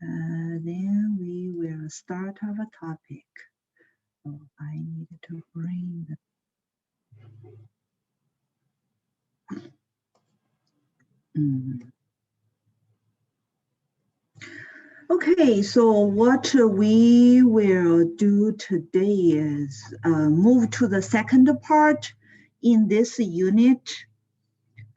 Then we will start our topic. So I need to bring the Okay, so what we will do today is move to the second part in this unit.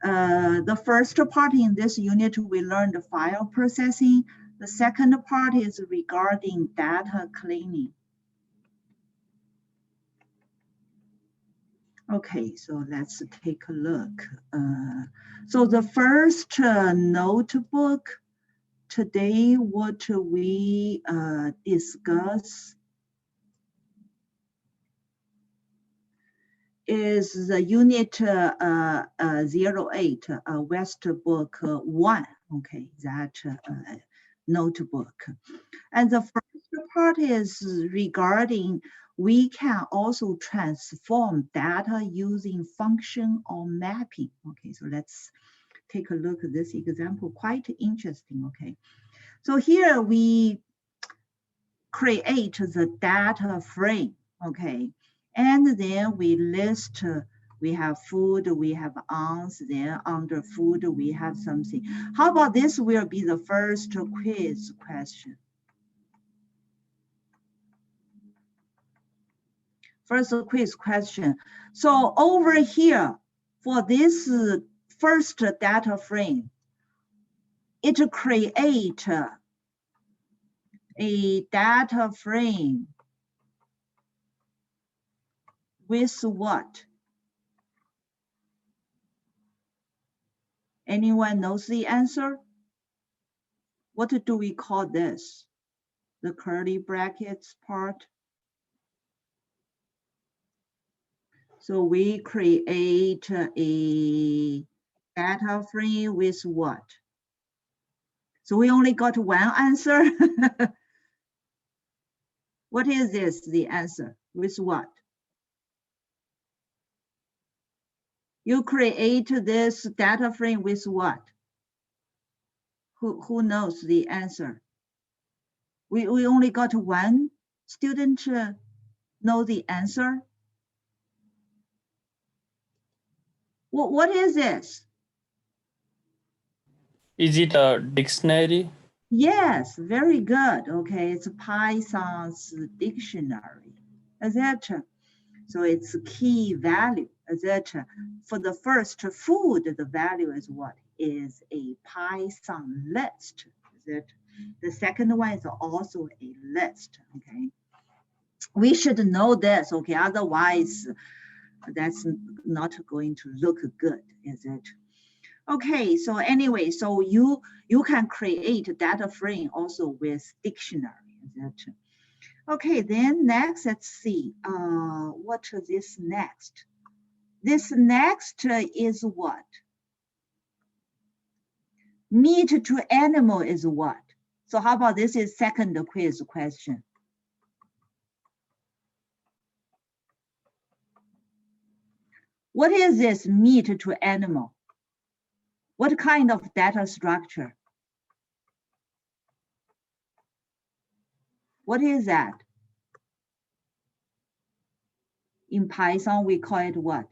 The first part in this unit, we learned file processing. The second part is regarding data cleaning. Okay, so let's take a look. So the first notebook today, what we discuss is the unit 08, West Book 1, okay, that notebook. And the first part is regarding we can also transform data using function or mapping. Okay, so let's take a look at this example, quite interesting, okay. So here we create the data frame, okay, and then we list, we have food, we have ounce, then under food we have something. How about this will be the first quiz question. First quiz question. So over here, for this first data frame, it create a data frame with what? Anyone knows the answer? What do we call this? The curly brackets part. So we create a data frame with what? So we only got one answer. What is this, the answer? With what? You create this data frame with what? Who knows the answer? We only got one student know the answer. What is this? Is it a dictionary? Yes, very good. Okay, it's Python's dictionary, etc. So it's key value, etc. For the first food, the value is what? Is a Python list, etc. The second one is also a list, okay? We should know this, okay? Otherwise, that's not going to look good, is it? Okay, so anyway, so you can create a data frame also with dictionary, etc. Okay, then next, let's see, what is this next? This next is what? Meat to animal is what? So how about this is second quiz question. What is this meat to animal? What kind of data structure? What is that? In Python, we call it what?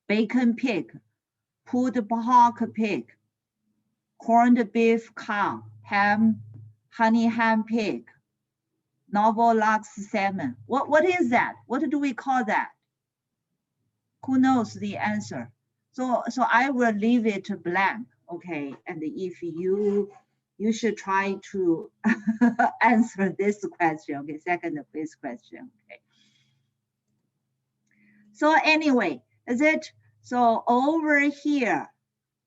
Bacon pig, pulled pork pig, corned beef cow, ham, honey ham pig, novel lux salmon. What is that? What do we call that? Who knows the answer? So I will leave it blank, okay? And if you should try to answer this question, okay? Second quiz question, okay? So anyway, is it? So over here,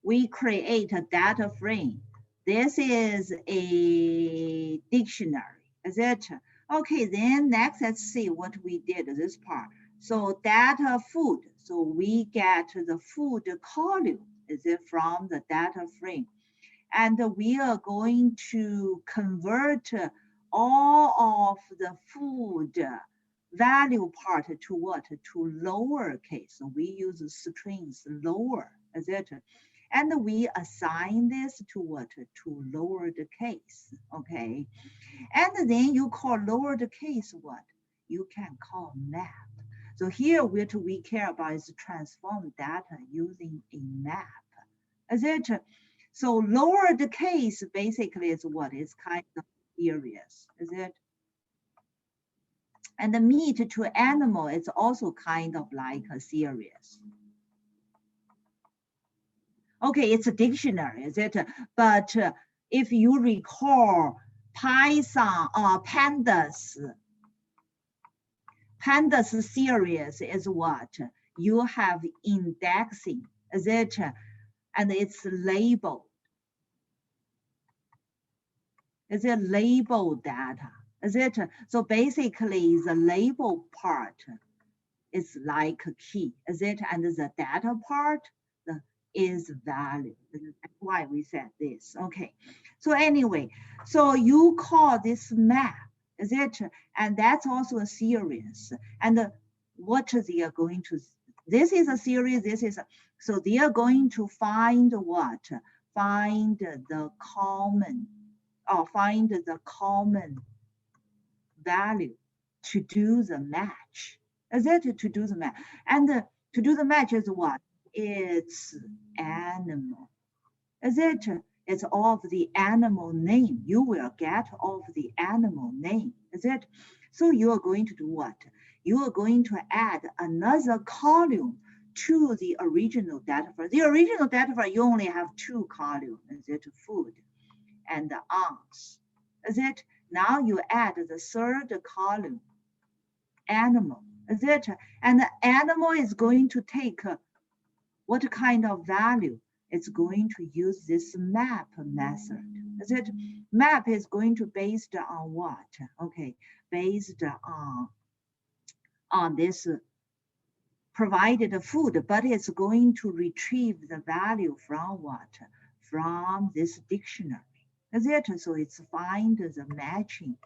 we create a data frame. This is a dictionary, is it? Okay, then next, let's see what we did this part. So data food, so we get the food column, is it from the data frame? And we are going to convert all of the food value part to what? To lowercase. So we use strings lower, etc. And we assign this to what? To lower the case, okay? And then you call lower the case what? You can call map. So here what we care about is transform data using a map. Is it? So lower the case basically is what? It's kind of serious, is it? And the meat to animal is also kind of like a series. Okay, it's a dictionary, is it? But if you recall Python or pandas series is what? You have indexing, is it? And it's labeled. Is it labeled data? Is it? So basically the label part is like a key, is it? And the data part is value. That's why we said this. Okay. So anyway, so you call this map, is it? And that's also a series. And what they are going to, this is a series, this is, so they are going to find what? Find the common, or find the common value to do the match. Is it to do the match? And to do the match is what? It's animal. Is it? It's of the animal name. You will get of the animal name. Is it? So you are going to do what? You are going to add another column to the original data frame. The original data frame, you only have two columns. Is it? Food and the ounce. Is it? Now you add the third column, animal. Is it? And the animal is going to take what kind of value? It's going to use this map method. Is it? Map is going to based on what? Okay, based on this provided food, but it's going to retrieve the value from what? From this dictionary. Is it? So it's find the matching,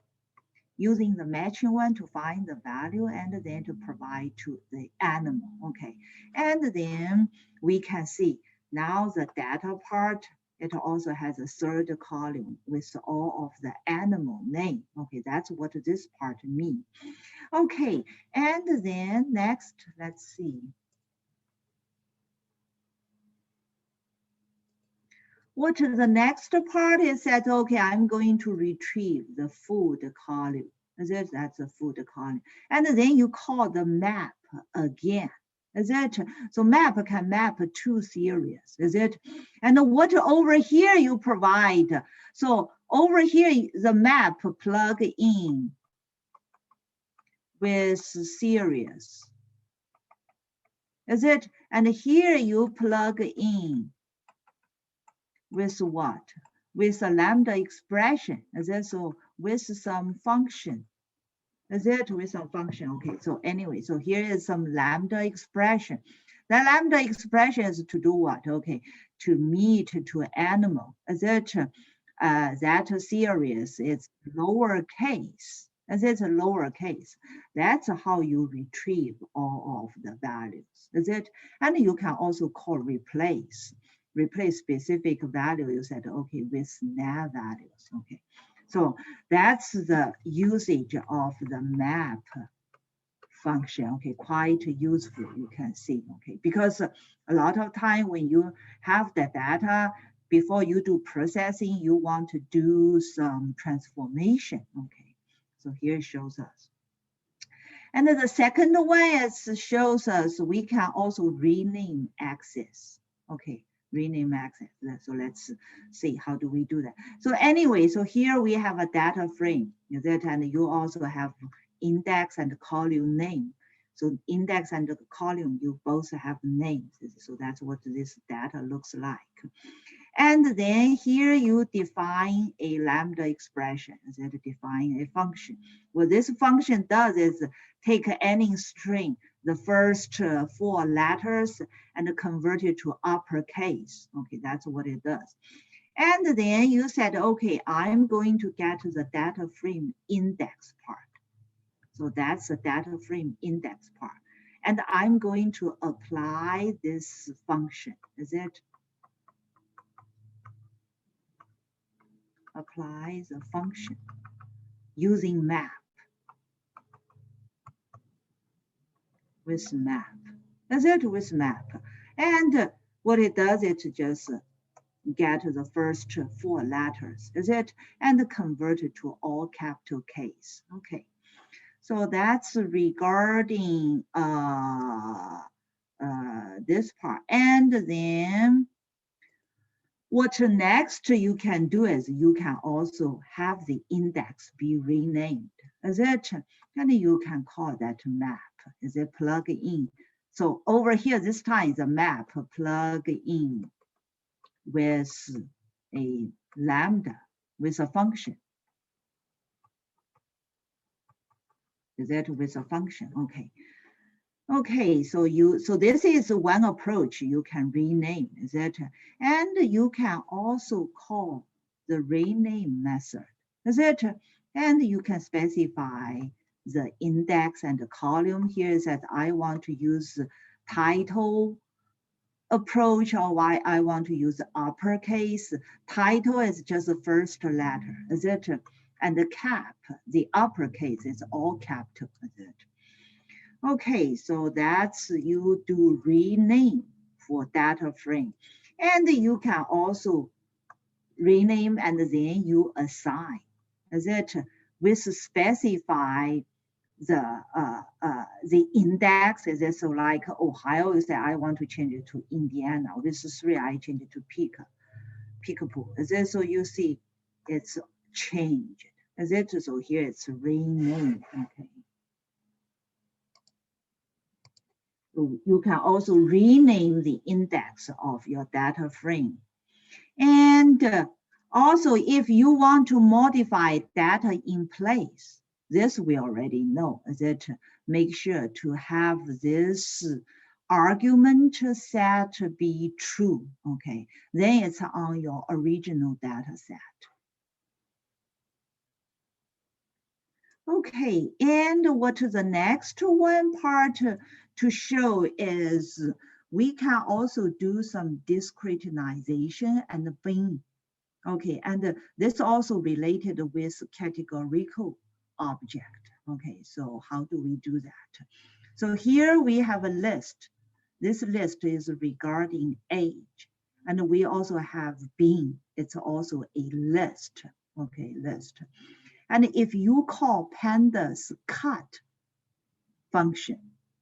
using the matching one to find the value and then to provide to the animal. Okay, and then we can see now the data part, it also has a third column with all of the animal name. Okay, that's what this part means. Okay, and then next, let's see. What the next part is that, okay, I'm going to retrieve the food column. That's a food column. And then you call the map again. Is it? So map can map two series. Is it? And what over here you provide. So over here, the map plug in with series. Is it? And here you plug in with what? With a lambda expression. Is it? So with some function. Is it? With some function. Okay, so anyway, so here is some lambda expression. The lambda expression is to do what? Okay, to meet to animal. Is it? That series is lowercase. Is it a lowercase? That's how you retrieve all of the values. Is it? And you can also call replace specific value. You said, okay, with nav values. Okay, so that's the usage of the map function. Okay, quite useful, you can see. Okay, because a lot of time when you have the data, before you do processing, you want to do some transformation. Okay, so here it shows us. And the second one is shows us we can also rename access. Okay, rename access. So let's see how do we do that. So anyway, so here we have a data frame, and you also have index and column name. So index and column, you both have names. So that's what this data looks like. And then here you define a lambda expression, that define a function. What this function does is take any string, the first four letters, and convert it to uppercase. Okay, that's what it does. And then you said, okay, I'm going to get the data frame index part. So that's the data frame index part. And I'm going to apply this function, is it? apply the function using map. With map. That's it with map. And what it does, it just get the first 4 letters, is it? And convert it to all capital case. Okay. So that's regarding this part. And then what next you can do is you can also have the index be renamed, is it? And you can call that map, is it plug in? So over here, this time the map plug in with a lambda, with a function. Is that with a function? Okay. Okay, so this is one approach you can rename, is it? And you can also call the rename method, is it? And you can specify the index and the column. Here is that I want to use title approach, or why I want to use uppercase. Title is just the first letter, is it? And the cap, the uppercase is all capital, is it? Okay, so that's you do rename for data frame. And you can also rename and then you assign, is it? With specify the index, is it? So like Ohio, you say I want to change it to Indiana. With 3, I change it to Peekapoo. Is it? So you see it's changed, is it? So here it's rename, okay. You can also rename the index of your data frame. And also, if you want to modify data in place, this we already know, is it? Make sure to have this argument set be true, okay? Then it's on your original data set. Okay, and what the next one part to show is we can also do some discretization and bin. Okay, and this also related with categorical object. Okay, so how do we do that? So here we have a list. This list is regarding age, and we also have bin. It's also a list. Okay, list. And if you call pandas cut function,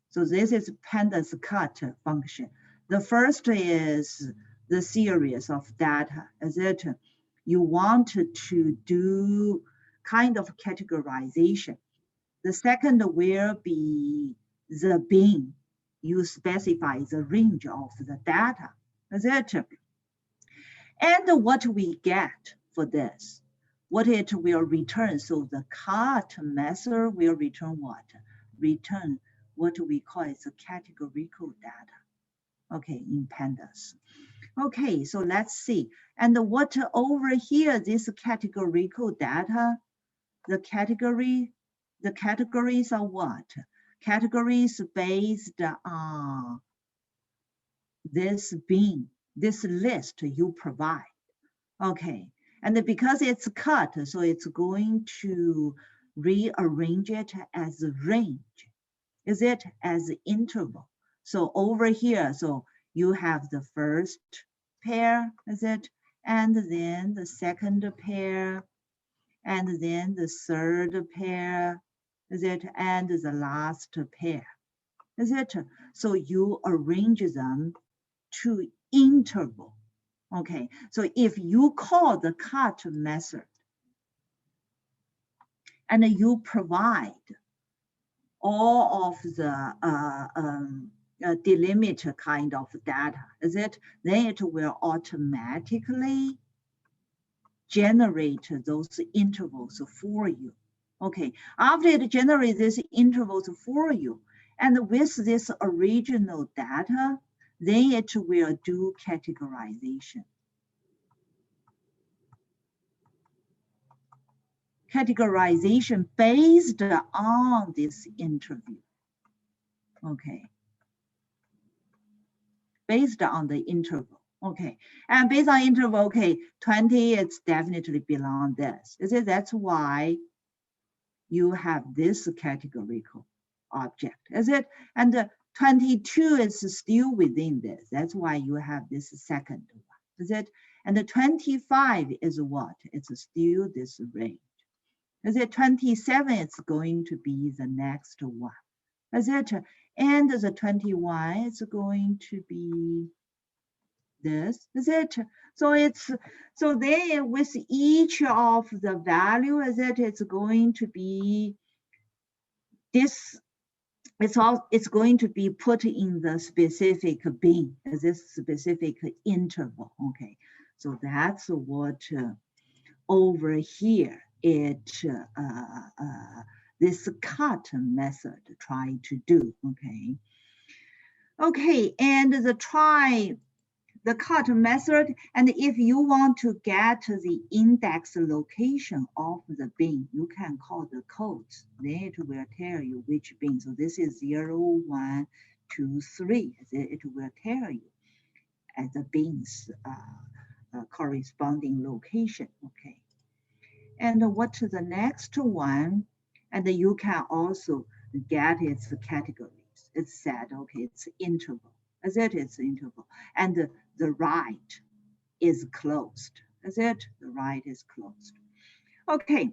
so this is pandas cut function. The first is the series of data, is it? You want to do kind of categorization. The second will be the bin. You specify the range of the data, is it? And what we get for this, what it will return. So the cut method will return what? Return what we call is a categorical data, okay, in pandas. Okay, so let's see. And what over here, this categorical data, the categories are what? Categories based on this bin, this list you provide. Okay, and because it's cut, so it's going to rearrange it as a range. Is it as interval? So over here, so you have the first pair, is it? And then the second pair, and then the third pair, is it? And the last pair, is it? So you arrange them to interval. Okay, so if you call the cut method and you provide all of the delimiter kind of data, is it? Then it will automatically generate those intervals for you. Okay, after it generates these intervals for you, and with this original data, then it will do categorization. Categorization based on this interview. Okay. Based on the interval. Okay, and based on interval, okay, 20, it's definitely beyond this. Is it? That's why you have this categorical object, is it? And 22 is still within this. That's why you have this second one, is it? And the 25 is what? It's still this range. Is it? 27 it's going to be the next one, is it? And the 21 is going to be this, is it? So it's, so then with each of the value, is it? It's going to be this, it's going to be put in the specific bin, this specific interval. Okay, so that's what over here it this cut method try to do. Okay, okay, and the cut method, and if you want to get the index location of the bin, you can call the codes. Then it will tell you which bin. So this is 0, 1, 2, 3. It will tell you at the bin's corresponding location. Okay. And what's the next one? And you can also get its categories. It's said, okay, it's interval. As it is interval. And the right is closed. Is it? The right is closed. Okay.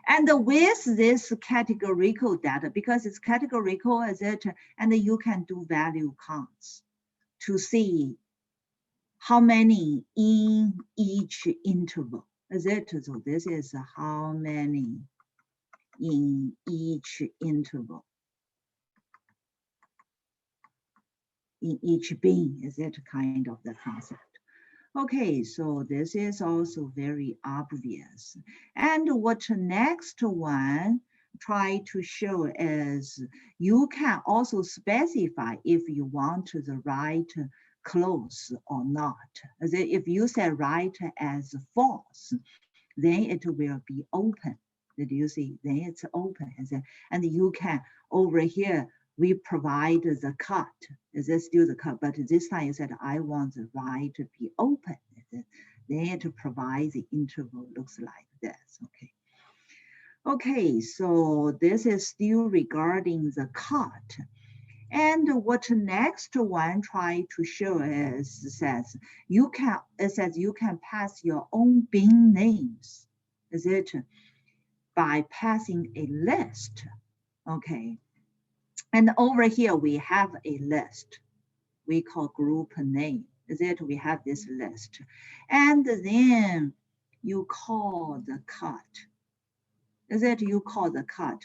And with this categorical data, because it's categorical, is it? And you can do value counts to see how many in each interval. Is it? So this is how many in each interval. In each bin, is it kind of the concept? Okay, so this is also very obvious. And what next one try to show is you can also specify if you want the right close or not. If you say right as false, then it will be open. Did you see? Then it's open. And you can, over here, we provide the cut. Is it still the cut? But this time you said, I want the right to be open. Then it provides the interval looks like this. Okay. Okay, so this is still regarding the cut. And what next one try to show is it says you can pass your own bin names. Is it? By passing a list. Okay. And over here we have a list. We call group name. Is it? We have this list. And then you call the cut. Is it? You call the cut.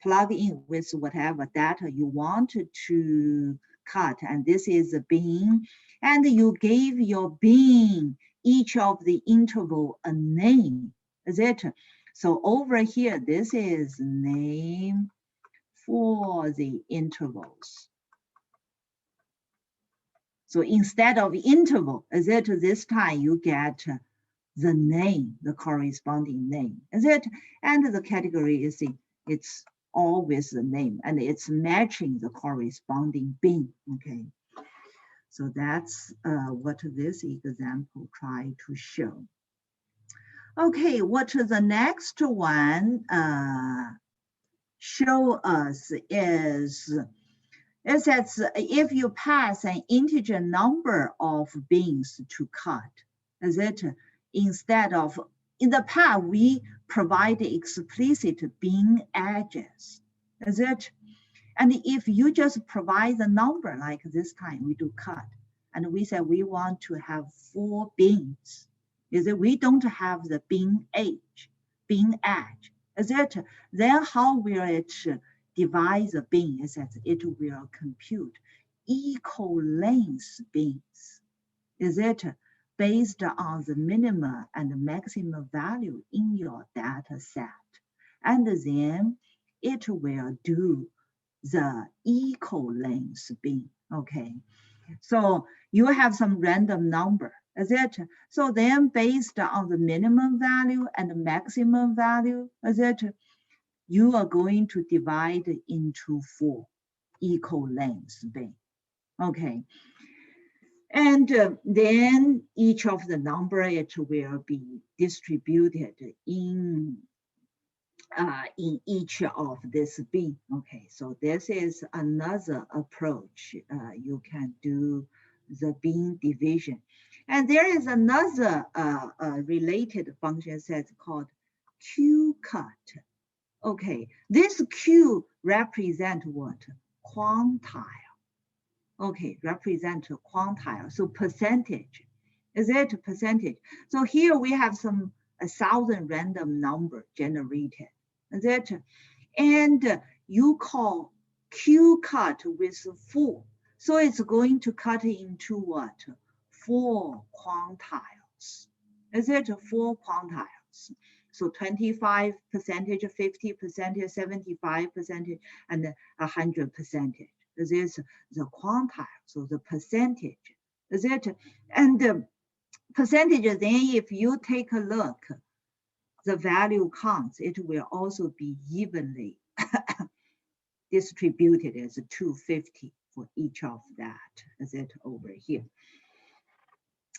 Plug in with whatever data you want to cut. And this is a bin. And you give your bin each of the interval a name. Is it? So over here, this is name for the intervals. So instead of interval, is it this time you get the name, the corresponding name, is it? And the category is it's always the name and it's matching the corresponding bin. Okay. So that's what this example try to show. Okay, what the next one show us is, it says if you pass an integer number of bins to cut, is it? Instead of, in the past, we provide explicit bin address, is it? And if you just provide the number like this time, we do cut, and we say we want to have 4 bins, is it? We don't have the bin age, bin edge, is it? Then how will it divide the bin? Is that it will compute equal length bins, is it? Based on the minimum and maximum value in your data set. And then it will do the equal length bin. Okay, so you have some random number, is it? So then based on the minimum value and the maximum value, is it? You are going to divide into 4 equal length bin. Okay. And then each of the number, it will be distributed in each of this bin. Okay, so this is another approach. You can do the bin division. And there is another related function set called Q cut. Okay, this Q represent what? Quantile. Okay, represent quantile. So percentage. Is it percentage? So here we have some 1,000 random number generated. Is it? And you call Q cut with 4. So it's going to cut into what? 4 quantiles. Is it 4 quantiles? So 25%, 50%, 75%, and 100%. This is the quantile, so the percentage. Is it? And the percentage, then if you take a look, the value counts, it will also be evenly distributed as 250 for each of that. Is it over here?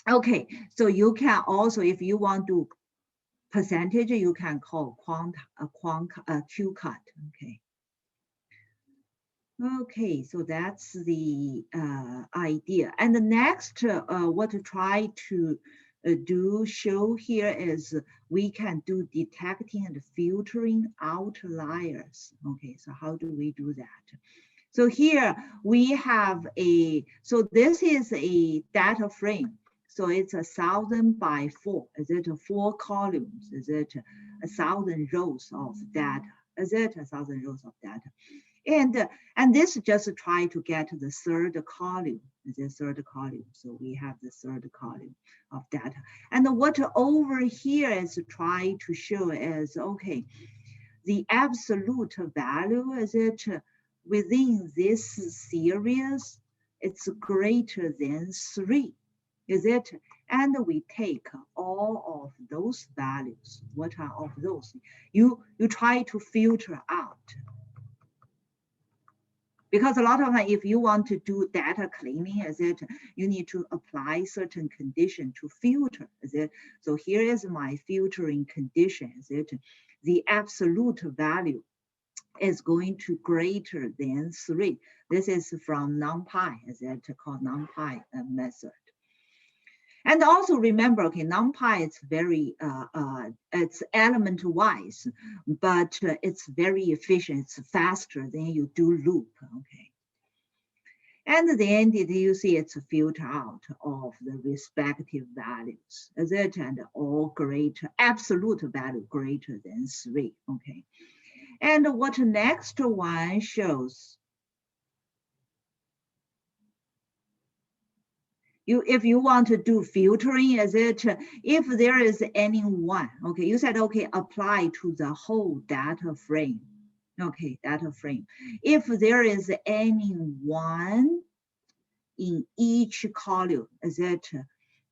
Okay, so you can also, if you want to percentage, you can call Q cut. Okay. Okay, so that's the idea. And the next, what to try to show here is we can do detecting and filtering outliers. Okay, so how do we do that? So here we have so this is a data frame. So it's 1,000 by 4. Is it 4 columns? Is it 1,000 rows of data? Is it 1,000 rows of data? And this just try to get the third column, the third column. So we have the third column of data. And what over here is try to show is, okay, the absolute value, is it within this series, it's greater than 3, is it? And we take all of those values. What are of those? You try to filter out. Because a lot of time, if you want to do data cleaning, is it, you need to apply certain condition to filter, is it? So here is my filtering condition, is it? The absolute value is going to greater than 3. This is from NumPy, is it called NumPy method. And also remember, okay, NumPy is very, it's element wise, but it's very efficient. It's faster than you do loop, okay. And then did you see it's a filter out of the respective values, is it? And all greater, absolute value greater than 3, okay. And what next one shows, if you want to do filtering, is it, if there is any one, okay, you said, okay, apply to the whole data frame, okay, data frame. If there is any one in each column, is it,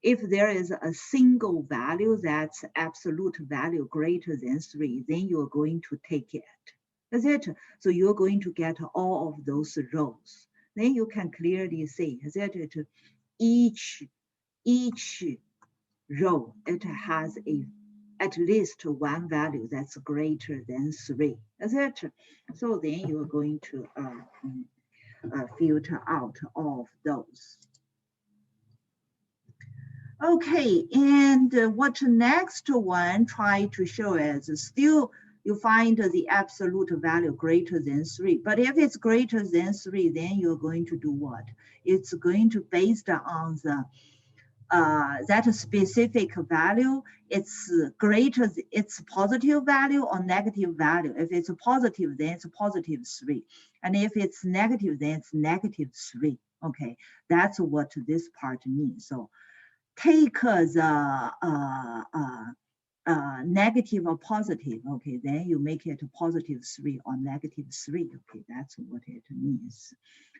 if there is a single value that's absolute value greater than 3, then you're going to take it, is it? So you're going to get all of those rows. Then you can clearly see, is it, each row, it has at least one value that's greater than 3, is it? So then you're going to filter out all of those. Okay, and what next one try to show is still you find the absolute value greater than 3. But if it's greater than 3, then you're going to do what? It's going to based on the that specific value, it's greater, it's positive value or negative value. If it's a positive, then it's a positive 3. And if it's negative, then it's negative 3. Okay, that's what this part means. So take the negative or positive, okay, then you make it a positive 3 or negative 3, okay, that's what it means.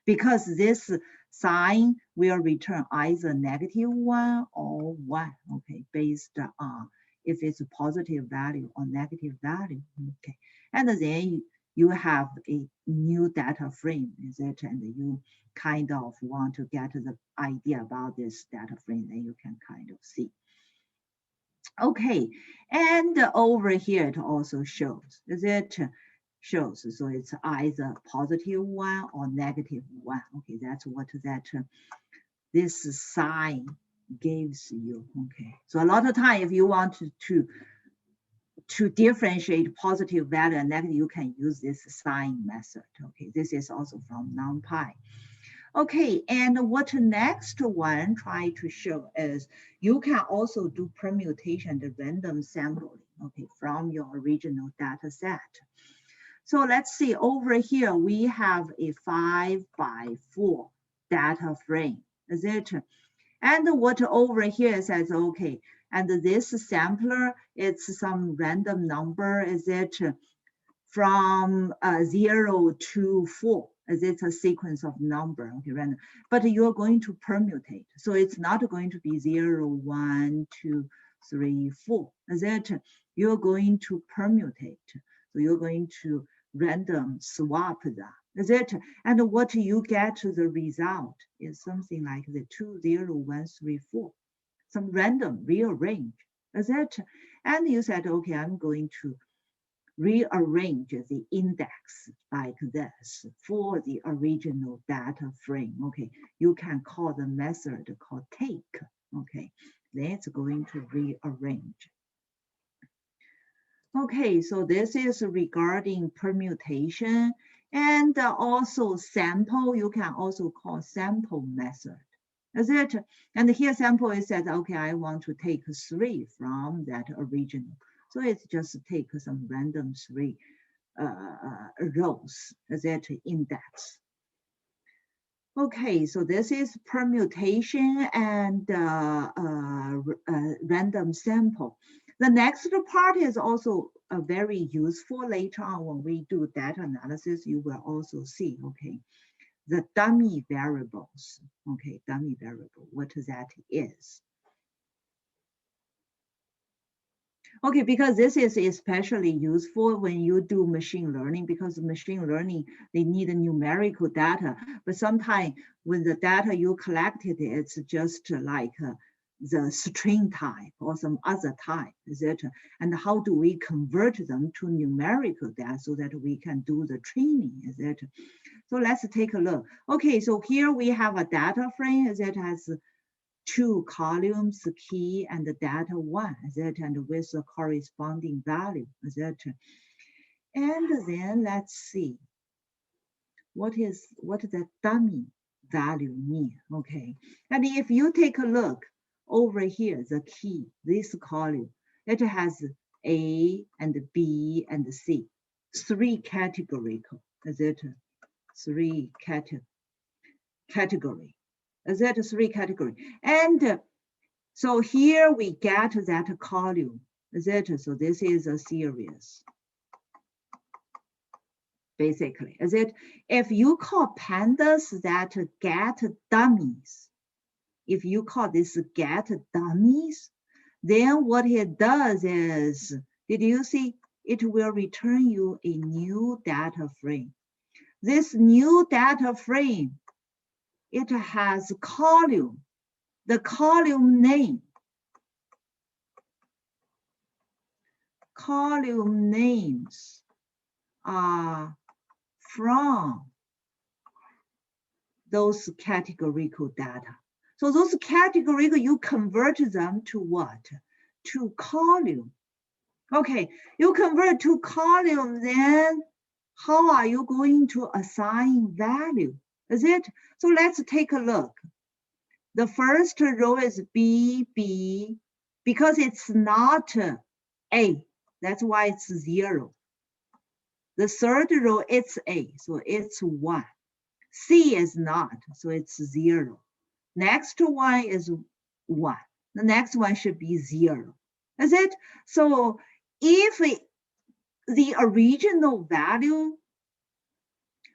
Because this sign will return either negative 1 or 1, okay, based on if it's a positive value or negative value, okay. And then you have a new data frame, is it? And you kind of want to get the idea about this data frame, then you can kind of see. Okay, and over here it also shows, is it? Shows, so it's either positive 1 or negative 1. Okay, that's what that this sign gives you. Okay, so a lot of time if you want to differentiate positive value and negative, you can use this sign method. Okay, this is also from NumPy. Okay, and what next one try to show is you can also do permutation, the random sampling, okay, from your original data set. So let's see, over here we have a 5x4 data frame, is it? And what over here says, okay, and this sampler, it's some random number, is it? From 0 to 4, as it's a sequence of number, okay, random. But you're going to permutate, so it's not going to be 0, 1, 2, 3, 4, is it? You're going to permutate, so you're going to random swap that, is it? And what you get to the result is something like the 2, 0, 1, 3, 4, some random rearrange, is it? And you said, okay, I'm going to rearrange the index like this for the original data frame. Okay, you can call the method called take. Okay, then it's going to rearrange. Okay, so this is regarding permutation, and also sample, you can also call sample method. Is it? And here sample is said, okay, I want to take 3 from that original. So it's just take some random 3 rows, is it, index. Okay, so this is permutation and random sample. The next part is also very useful later on when we do data analysis, you will also see, okay, the dummy variables, okay, dummy variable, what that is. Okay, because this is especially useful when you do machine learning, because machine learning, they need numerical data, but sometimes when the data you collected, it's just like the string type or some other type, is it? And how do we convert them to numerical data so that we can do the training, is it? So let's take a look. Okay, so here we have a data frame that has 2 columns, key and the data 1, is it? And with the corresponding value, is it? And then let's see, what the dummy value mean, okay? And if you take a look over here, the key, this column, it has A and B and C, 3 categorical, is it? 3 category, is that 3 category? And so here we get that column, is it? So this is a series, basically, is it? If you call pandas that get dummies, if you call this get dummies, then what it does is, did you see? It will return you a new data frame. This new data frame, it has column, the column name. Column names are from those categorical data. So those categorical, you convert them to what? To column. Okay, you convert to column, then how are you going to assign value? Is it? So let's take a look. The first row is B, B, because it's not A. That's why it's 0. The third row, it's A, so it's 1. C is not, so it's 0. Next one is 1. The next one should be 0. Is it? So if the original value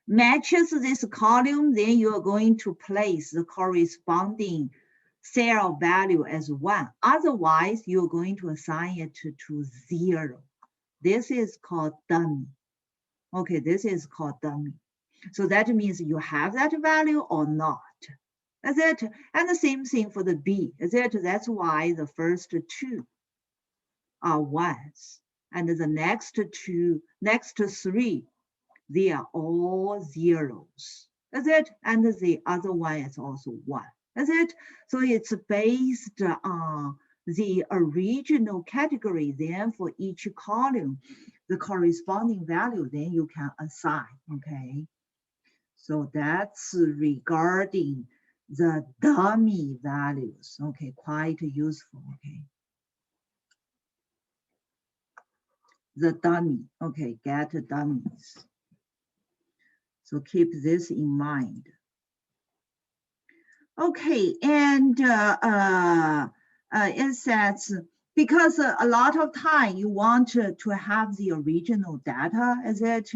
matches this column, then you are going to place the corresponding cell value as 1. Otherwise, you're going to assign it to 0. This is called dummy. Okay, this is called dummy. So that means you have that value or not. Is it? And the same thing for the B. Is it? That's why the first two are ones. And the next three, they are all zeros. Is it? And the other one is also one. Is it? So it's based on the original category. Then for each column, the corresponding value, then you can assign. Okay. So that's regarding the dummy values. Okay, quite useful. Okay. The dummy. Okay, get dummies. So keep this in mind. Okay, and it says, because a lot of time you want to have the original data, is it?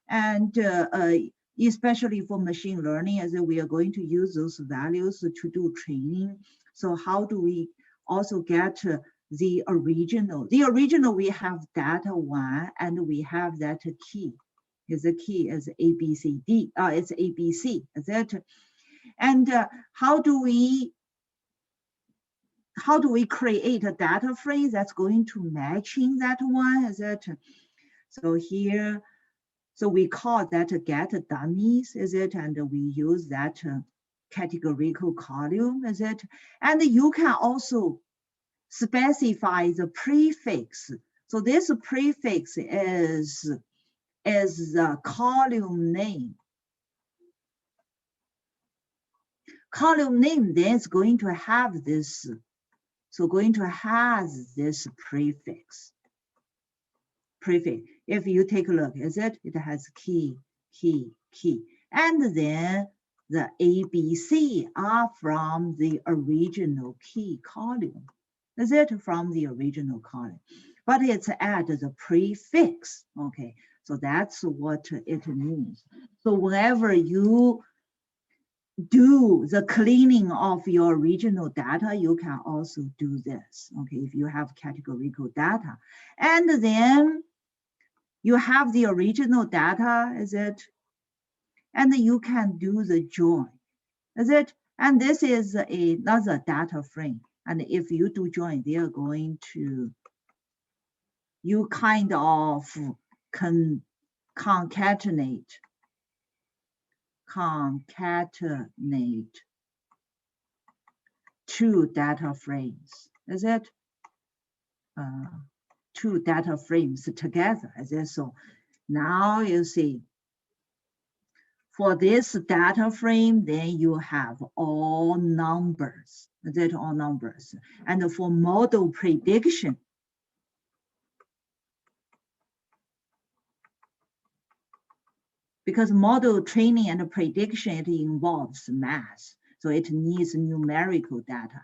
And especially for machine learning, as we are going to use those values to do training. So how do we also get the original? The original, we have data one, and we have that key. Is the key is ABCD, it's ABC, is it? And how do we create a data frame that's going to matching that one? Is it? So here, so we call that get dummies, is it? And we use that categorical column, is it? And you can also specify the prefix. So this prefix is the column name. Column name then is going to have this, so going to have this prefix. If you take a look, is it? It has key, key, key. And then the ABC are from the original key column. Is it from the original column? But it's add the prefix. Okay, so that's what it means. So whenever you do the cleaning of your original data, you can also do this, okay, if you have categorical data. And then you have the original data, is it? And you can do the join, is it? And this is another data frame. And if you do join, they are going to, you kind of concatenate two data frames, is it? Two data frames together, is it? So now you see, for this data frame, then you have all numbers, is it? All numbers. And for model prediction, because model training and prediction, it involves math, so it needs numerical data.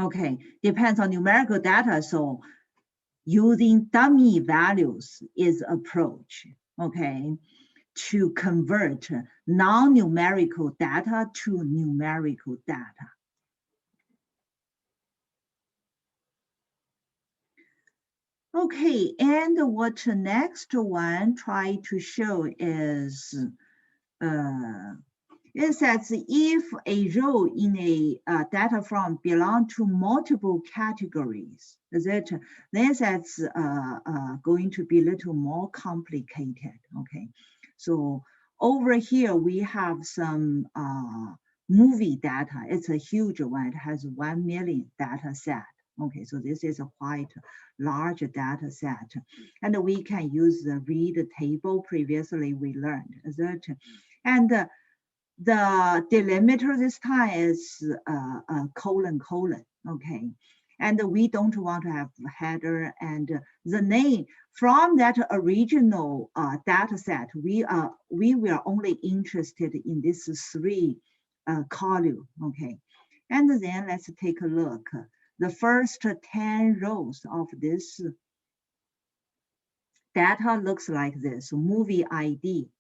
Okay, depends on numerical data, so using dummy values is approach, okay, to convert non-numerical data to numerical data. Okay, and what next one try to show is, it says if a row in a data frame belong to multiple categories, is it? Then that's going to be a little more complicated, okay? So over here, we have some movie data. It's a huge one. It has 1 million data set. Okay, so this is a quite large data set. And we can use the read table previously we learned, is it? And the delimiter this time is colon, okay? And we don't want to have header and the name from that original data set. We were only interested in this 3 column, okay? And then let's take a look. The first 10 rows of this data looks like this: movie ID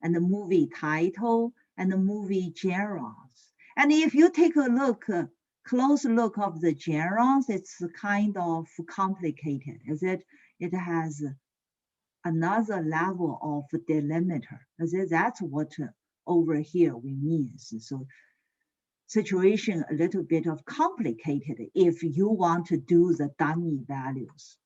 and the movie title and the movie genres. And if you take a look, close look of the genres, it's kind of complicated, is it? It has another level of delimiter. That's what over here we mean. So situation a little bit of complicated if you want to do the dummy values.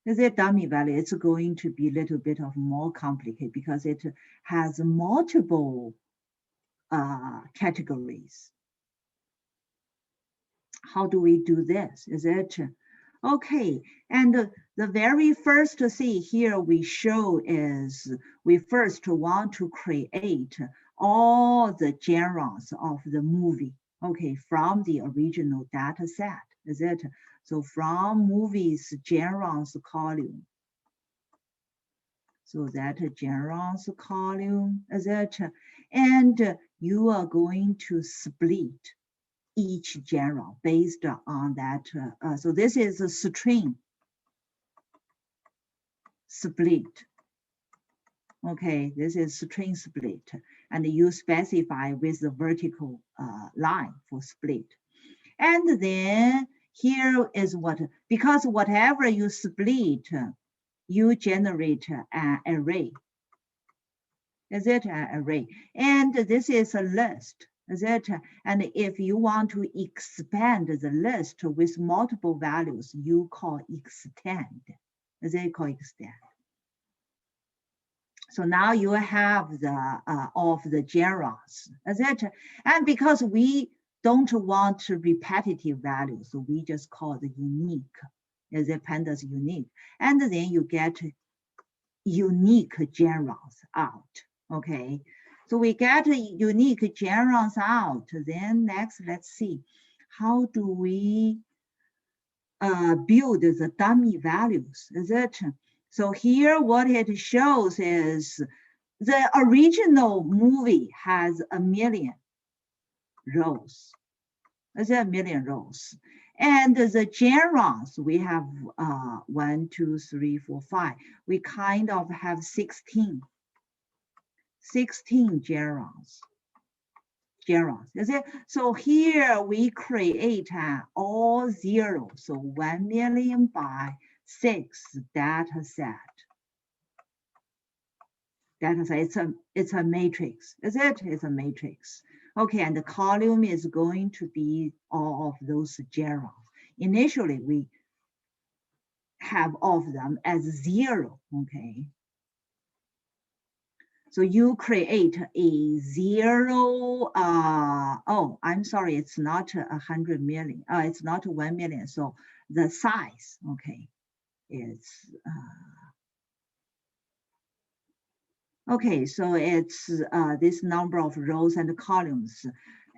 Is it dummy value? It's going to be a little bit of more complicated because it has multiple categories. How do we do this? Is it okay? And the very first thing here we show is we first want to create all the genres of the movie, okay, from the original data set. Is it? So from movies genres column. So that genres column, is it? And you are going to split each genre based on that. So this is a string split. Okay, this is string split. And you specify with the vertical line for split. And then here is what, because whatever you split, you generate an array. Is it an array? And this is a list. Is it? And if you want to expand the list with multiple values, you call extend. Is it called extend? So now you have the of the genres. Is it? And because we don't want repetitive values, so we just call the unique. Is it pandas unique? And then you get unique genres out. Okay. So we get unique genres out. Then next, let's see, how do we build the dummy values? Is it? So here what it shows is the original movie has 1,000,000 rows. Is it 1,000,000 rows? And the genres, we have 1, 2, 3, 4, 5. We kind of have 16 genres. Is it? So here we create all zero. So 1,000,000 by 6 data set. It's a matrix. Is it? It's a matrix. Okay, and the column is going to be all of those genres. Initially, we have all of them as 0. Okay. So you create a 0, oh, I'm sorry, it's not 100 million, it's not 1,000,000. So the size, okay, is, okay, so it's this number of rows and columns,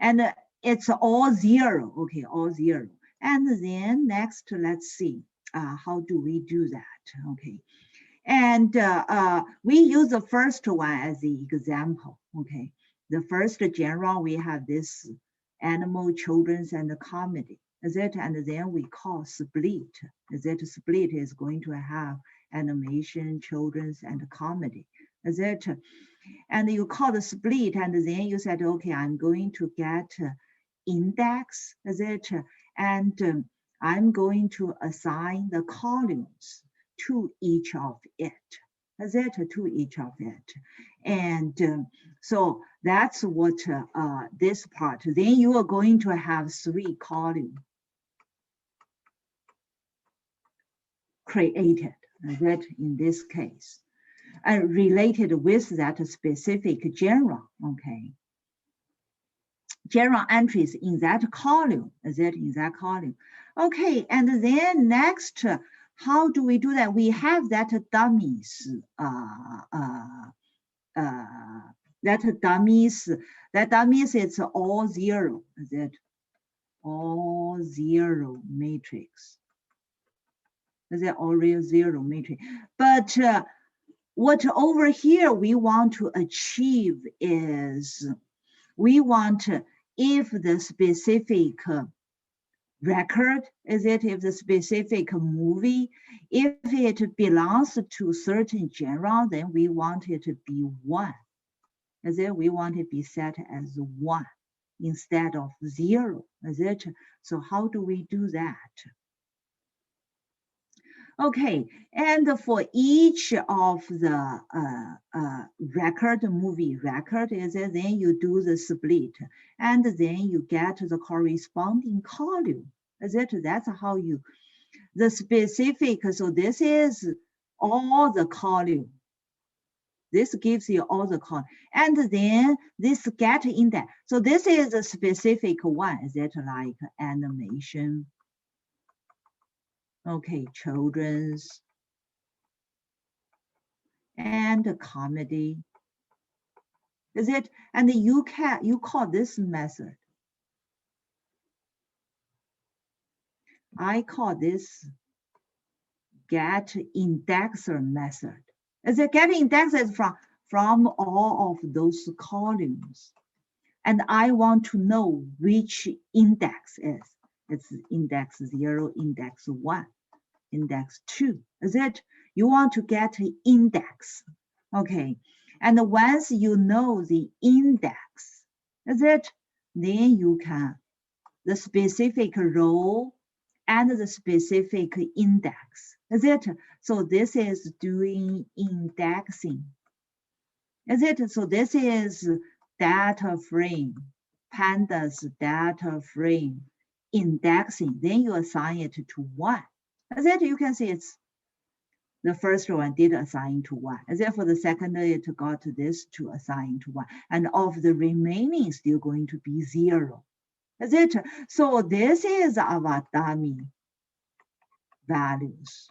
and it's all 0, okay, all 0. And then next, let's see, how do we do that, okay. And we use the first one as the example, okay. The first genre, we have this animal, children's, and the comedy, is it? And then we call split, is it? Split is going to have animation, children's, and comedy, is it? And you call the split, and then you said, okay, I'm going to get index, is it? And I'm going to assign the columns to each of it, is it? To each of it. And so that's what this part. Then you are going to have 3 columns created, is it? In this case, and related with that specific genre, okay. Genre entries in that column, is it? In that column. Okay, and then next, how do we do that? We have that dummies, that dummies, it's all 0, is it? All 0 matrix. Is it all real 0 matrix? But what over here we want to achieve is, we want, if the specific record, is it? If the specific movie, if it belongs to certain genre, then we want it to be 1. Is it? We want it to be set as 1. instead of 0, is it? So how do we do that? Okay, and for each of the movie record, is it, then you do the split, and then you get the corresponding column. Is it? That's how you, the specific, so this is all the column. This gives you all the column. And then this get index. So this is a specific one. Is it like animation? Okay, children's and comedy. Is it? And you call this method. I call this get indexer method. Is it get indexes from all of those columns? And I want to know which index is. It's index 0, index 1, index 2. Is it? You want to get an index. Okay. And once you know the index, is it? Then you can, the specific row and the specific index. Is it? So this is doing indexing. Is it? So this is data frame, pandas data frame indexing. Then you assign it to 1. Is it? You can see it's the first one did assign to 1. As if for the second, it got this to assign to 1. And of the remaining still going to be 0. Is it? So this is our dummy values.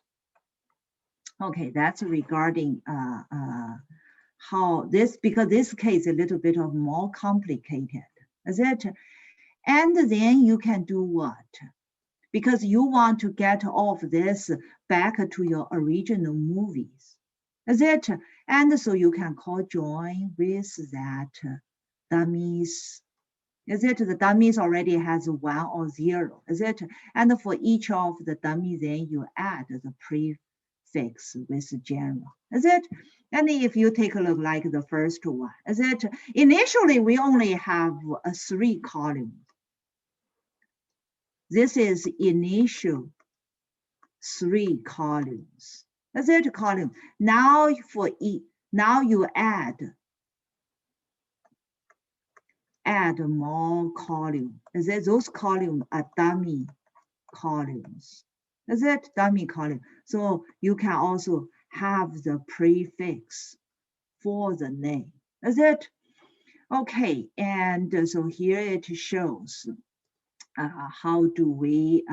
Okay, that's regarding how this, because this case a little bit of more complicated. Is it? And then you can do what? Because you want to get all of this back to your original movies. Is it? And so you can call join with that dummies. Is it? The dummies already has 1 or 0. Is it? And for each of the dummies, then you add the prefix with general. Is it? And if you take a look like the first one, is it? Initially, we only have 3 columns. This is initial 3 columns. Is it column? Now for now you add more column. Is it? Those columns are dummy columns. Is it? Dummy column. So you can also have the prefix for the name. Is it? Okay, and so here it shows how do we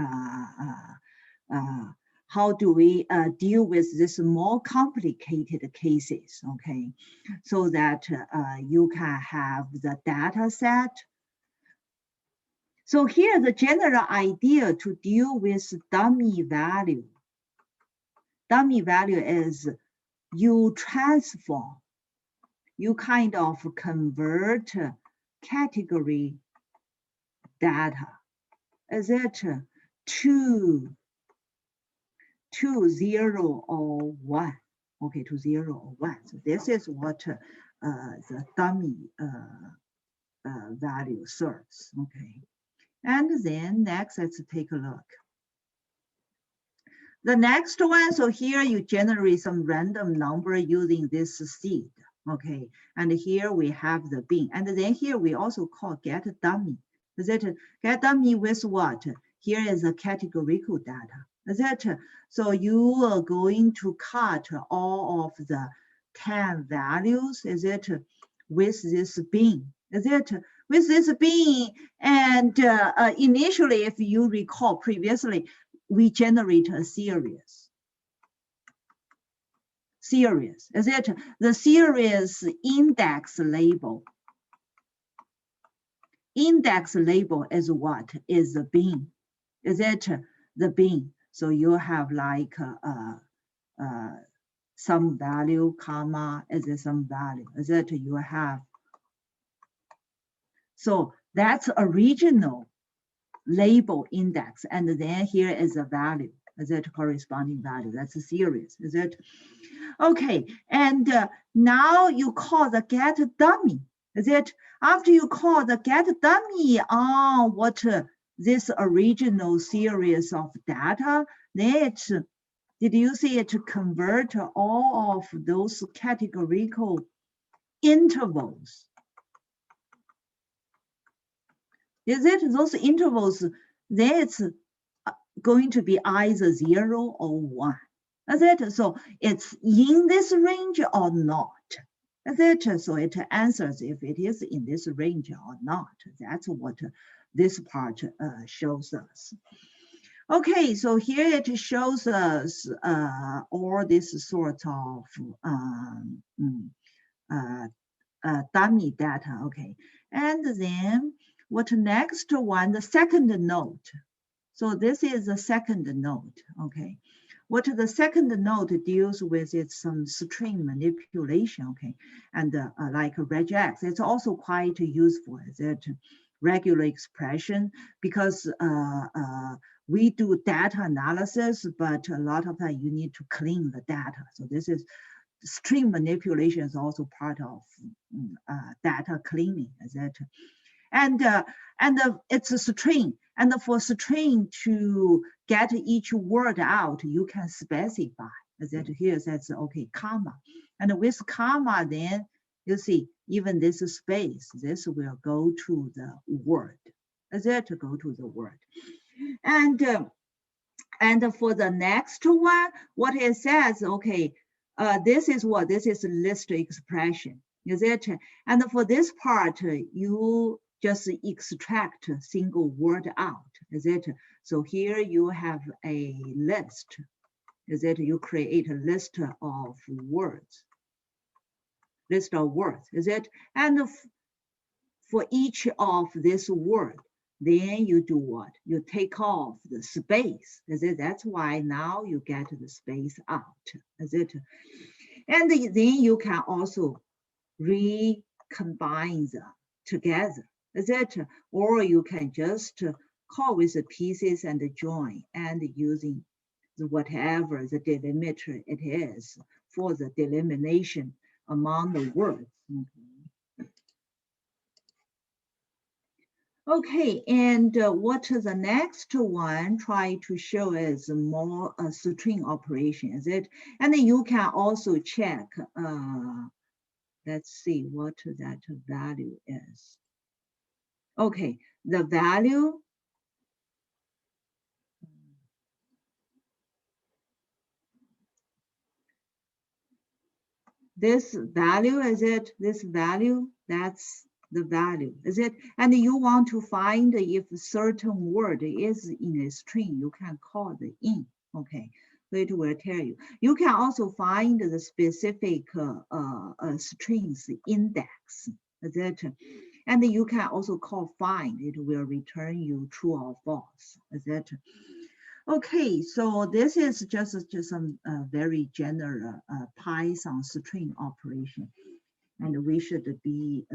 deal with this more complicated cases, okay? So that you can have the data set. So here the general idea to deal with dummy value. Dummy value is you transform, you kind of convert category data. Is it to 0 or 1? Okay, to 0 or 1. So this is what the dummy value serves. Okay, and then next, let's take a look. The next one, so here you generate some random number using this seed. Okay, and here we have the bin, and then here we also call get dummy. Is it get dummy with what? Here is a categorical data. Is it? So you are going to cut all of the 10 values. Is it? With this bin. Is it? With this bin, and initially, if you recall previously, we generate a series. Is it? The series index label. Index label is what? Is the bin. Is it? The bin. So you have like some value, comma, is it some value? Is it? You have. So that's original label index. And then here is a value. Is it corresponding value? That's a series. Is it? Okay. And now you call the get dummy. Is it? After you call the get dummy on what this original series of data, then did you see it convert all of those categorical intervals? Is it those intervals? Then it's going to be either 0 or 1. Is it? So it's in this range or not. Is it? So it answers if it is in this range or not. That's what this part shows us. Okay, so here it shows us all this sort of dummy data. Okay, and then what next one? The second node. So this is the second node. Okay, what the second node deals with is some string manipulation. Okay, and like regex, it's also quite useful. That regular expression because we do data analysis, but a lot of time you need to clean the data. So this is string manipulation is also part of data cleaning, etc. And it's a string. And for string to get each word out, you can specify that here says okay, comma. And with comma, then you see even this space, this will go to the word. That go to the word. And for the next one, what it says, okay, this is what? This is list expression. Is it? And for this part, you just extract a single word out. Is it? So here you have a list. Is it? You create a list of words. List of words. Is it? And for each of this word, then you do what? You take off the space. Is it? That's why now you get the space out. Is it? And then you can also recombine them together. Is it? Or you can just call with the pieces and join and using whatever the delimiter it is for the delimitation among the words. Okay, and what the next one try to show is more string operation, is it? And then you can also check, let's see what that value is. Okay, the value, this value, is it? This value, that's the value, is it? And you want to find if a certain word is in a string, you can call the in, okay? So it will tell you. You can also find the specific strings index, is it? And you can also call find, it will return you true or false, is it? Okay, so this is just some very general Python string operation, and we should be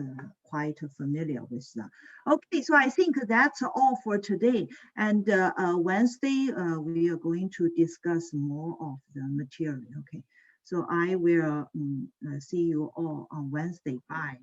quite familiar with that. Okay, so I think that's all for today. And Wednesday, we are going to discuss more of the material. Okay, so I will see you all on Wednesday. Bye.